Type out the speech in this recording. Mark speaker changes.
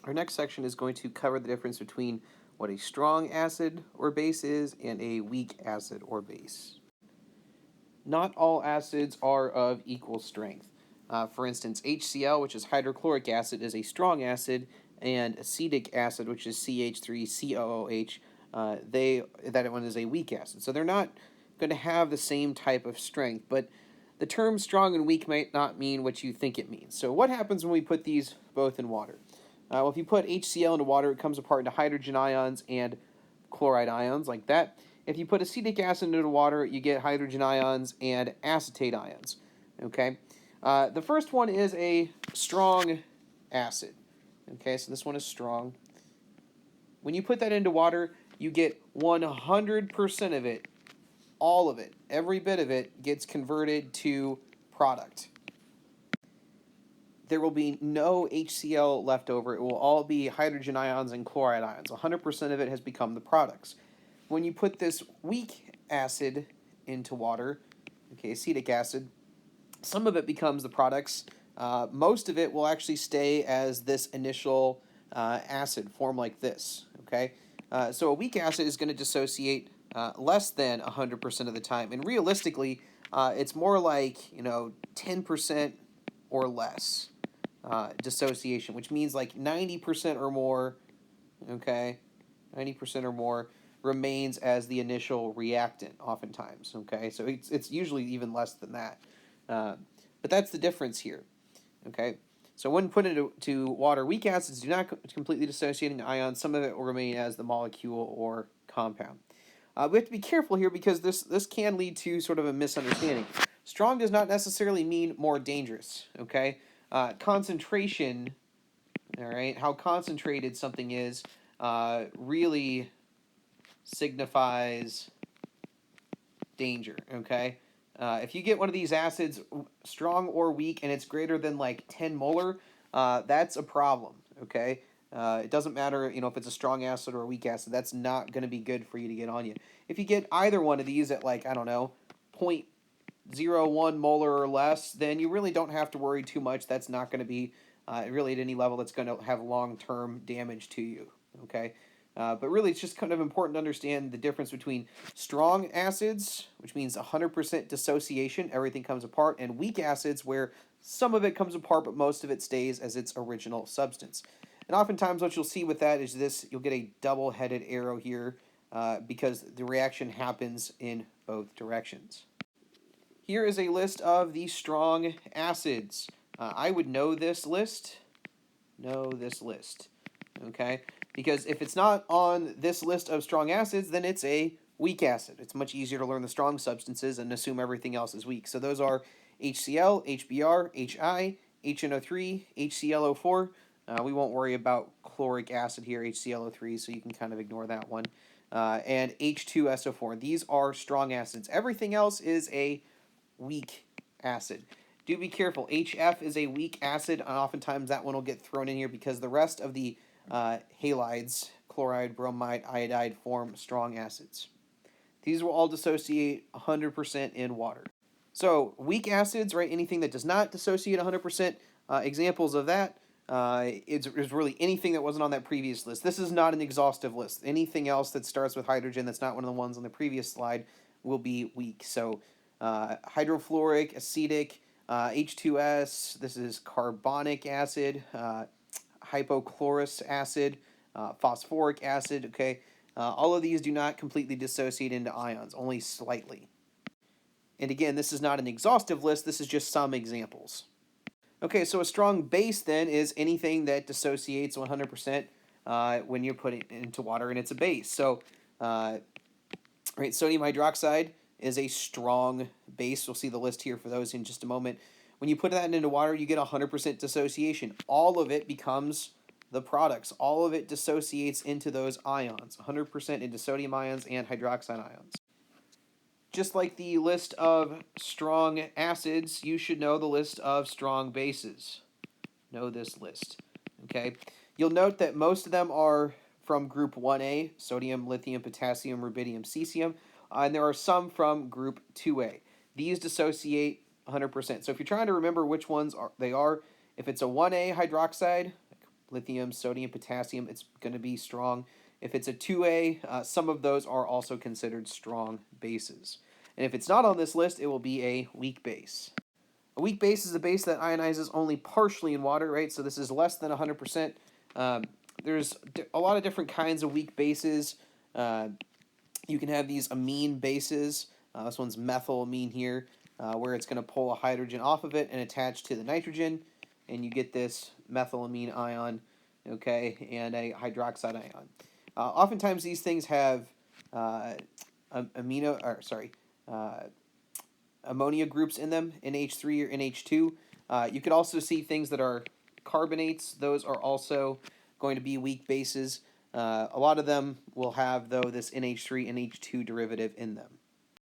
Speaker 1: Our next section is going to cover the difference between what a strong acid or base is and a weak acid or base. Not all acids are of equal strength. For instance, HCl, which is hydrochloric acid, is a strong acid, and acetic acid, which is CH3COOH, that one is a weak acid. So they're not going to have the same type of strength, but the term strong and weak might not mean what you think it means. So what happens when we put these both in water? Well, if you put HCl into water, it comes apart into hydrogen ions and chloride ions, like that. If you put acetic acid into water, you get hydrogen ions and acetate ions. Okay, the first one is a strong acid. Okay, so this one is strong. When you put that into water, you get 100% of it, all of it, every bit of it gets converted to product. There will be no HCl left over. It will all be hydrogen ions and chloride ions. 100% of it has become the products. When you put this weak acid into water, okay, acetic acid, some of it becomes the products. Most of it will actually stay as this initial acid form like this. Okay, so a weak acid is going to dissociate less than 100% of the time, and realistically, it's more like 10% or less dissociation, which means like 90% or more. Okay, 90% or more remains as the initial reactant oftentimes. Okay, so it's usually even less than that. But that's the difference here. Okay, so when put into water, weak acids do not completely dissociate into ions. Some of it will remain as the molecule or compound. We have to be careful here because this can lead to sort of a misunderstanding. Strong does not necessarily mean more dangerous. Okay, concentration, all right, how concentrated something is really signifies danger. Okay, if you get one of these acids, strong or weak, and it's greater than like 10 molar, that's a problem. Okay, it doesn't matter, if it's a strong acid or a weak acid. That's not going to be good for you to get on you. If you get either one of these at like, I don't know, 0.01 molar or less, then you really don't have to worry too much. That's not going to be really at any level that's going to have long-term damage to you. Okay. But really, it's just kind of important to understand the difference between strong acids, which means 100% dissociation, everything comes apart, and weak acids, where some of it comes apart, but most of it stays as its original substance. And oftentimes what you'll see with that is this, you'll get a double-headed arrow here because the reaction happens in both directions. Here is a list of the strong acids. I would know this list, okay? Because if it's not on this list of strong acids, then it's a weak acid. It's much easier to learn the strong substances and assume everything else is weak. So those are HCl, HBr, HI, HNO3, HClO4. We won't worry about chloric acid here, HClO3, so you can kind of ignore that one. And H2SO4. These are strong acids. Everything else is a weak acid. Do be careful. HF is a weak acid, and oftentimes that one will get thrown in here because the rest of the halides, chloride, bromide, iodide, form strong acids. These will all dissociate 100% in water. So weak acids, right? Anything that does not dissociate 100%. Examples of that is really anything that wasn't on that previous list. This is not an exhaustive list. Anything else that starts with hydrogen that's not one of the ones on the previous slide will be weak. So hydrofluoric, acetic, H2S, this is carbonic acid, hypochlorous acid, phosphoric acid, okay? All of these do not completely dissociate into ions, only slightly. And again, this is not an exhaustive list, this is just some examples. Okay, so a strong base then is anything that dissociates 100% when you put it into water and it's a base. So, right, sodium hydroxide is a strong base. We'll see the list here for those in just a moment. When you put that into water, you get 100% dissociation. All of it becomes the products. All of it dissociates into those ions, 100% into sodium ions and hydroxide ions. Just like the list of strong acids, you should know the list of strong bases. Know this list, okay? You'll note that most of them are from group 1A, sodium, lithium, potassium, rubidium, cesium, and there are some from group 2A. These dissociate 100%. So if you're trying to remember which ones they are, if it's a 1A hydroxide, lithium, sodium, potassium, it's going to be strong. If it's a 2A, some of those are also considered strong bases. And if it's not on this list, it will be a weak base. A weak base is a base that ionizes only partially in water, right? So this is less than 100%. There's a lot of different kinds of weak bases. You can have these amine bases. This one's methylamine here, where it's going to pull a hydrogen off of it and attach to the nitrogen, and you get this methylamine ion, okay, and a hydroxide ion. Oftentimes these things have ammonia groups in them, NH3 or NH2. You could also see things that are carbonates. Those are also going to be weak bases. A lot of them will have, though, this NH3, NH2 derivative in them.